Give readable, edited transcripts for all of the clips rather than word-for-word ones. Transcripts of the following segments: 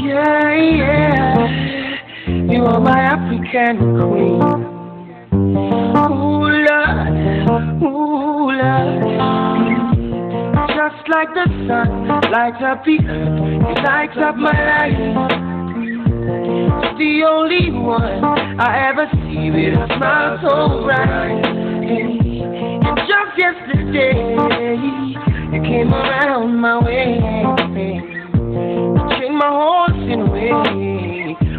Yeah, yeah, you are my African queen. Ooh, Lord, ooh, Lord. Just like the sun lights up the earth, it lights up my life. It's the only one I ever see with a smile so bright. And just yesterday, you came around my way. My horse in a way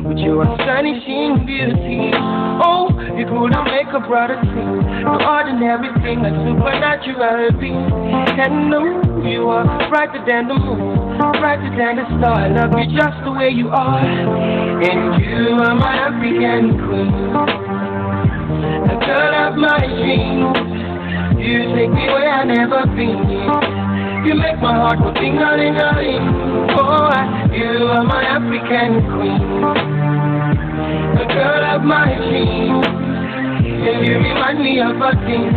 with your astonishing beauty. Oh, you couldn't make a brother sing. No ordinary thing, a supernatural being. And no, you are brighter than the moon, brighter than the star. I love you just the way you are. And you are my African queen, the girl of my dreams. You take me where I've never been. You make my heart go ting-a-ling-a-ling. Oh, you are my African queen, the girl of my dreams. And you remind me of a thing,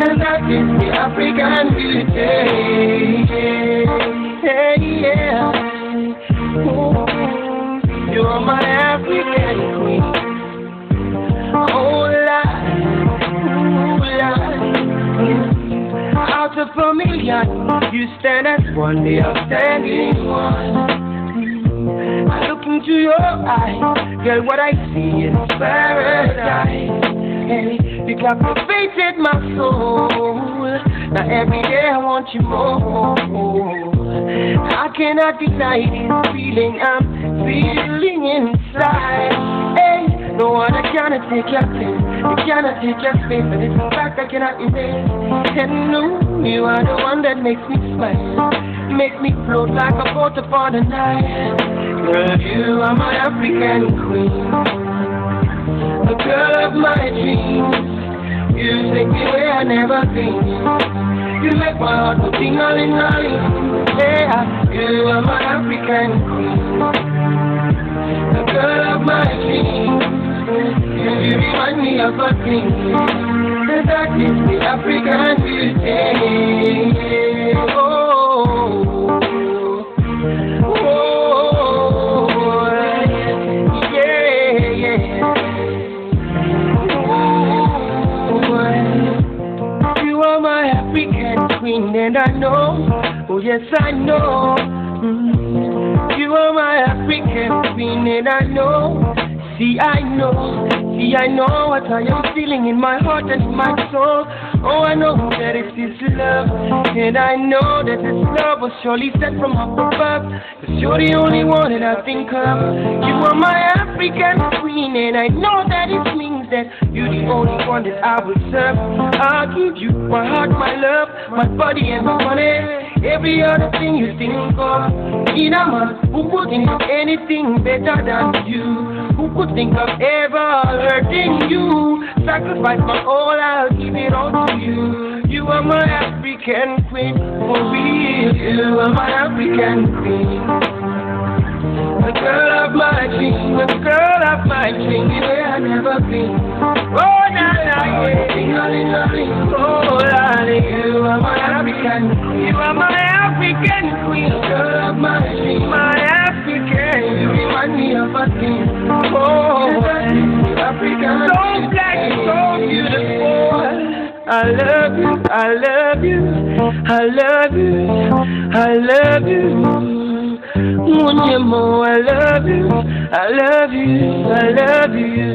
and that is the African beauty. Hey, yeah. Oh, you are my African queen. Oh, Lord, oh, Lord. Out of a million, you stand as one, the outstanding one. I look into your eyes, girl, what I see is paradise. Hey, you captivated my soul. Now every day I want you more. I cannot deny this feeling I'm feeling inside. Hey, no one cannot take your place. You cannot take your space, but it's a fact I cannot erase. And no, you are the one that makes me smile, makes me float like a boat upon the Nile. Girl, you are my African queen, the girl of my dreams. You take me where I've never been. You make my heart go ting-a-ling-a-ling. Yeah, you are my African queen, the girl of my dreams. You remind me of a thing, and that is the African beauty. Oh, oh, yeah, yeah. Oh, you are my African queen, and I know, oh yes I know. You are my African queen, and I know. See, I know what I am feeling in my heart and in my soul. Oh, I know that it is love, and I know that this love was surely sent from up above. Cause you're the only one that I think of. You are my African queen, and I know that it means that you're the only one that I will serve. I'll give you my heart, my love, my body and my money. Every other thing you think of. In a man who could think of anything better than you, who could think of ever hurting you. Sacrifice my all, I'll give it all to you. You are my African queen, for real. You are my African queen, the girl of my dreams, the girl of my dreams, where I've never been. Oh, na na, yeah. Oh, Lord, you are my African queen. You are my African queen, the girl of my dreams, my African. You remind me of a thing. Oh, African, so black, so beautiful. I love you, I love you, I love you, I love you. Munyemo, I love you, I love you, I love you.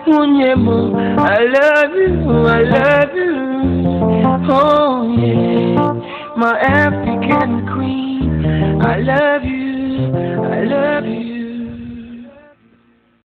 Munyemo, I love you, I love you. Oh yeah, my African queen, I love you, I love you.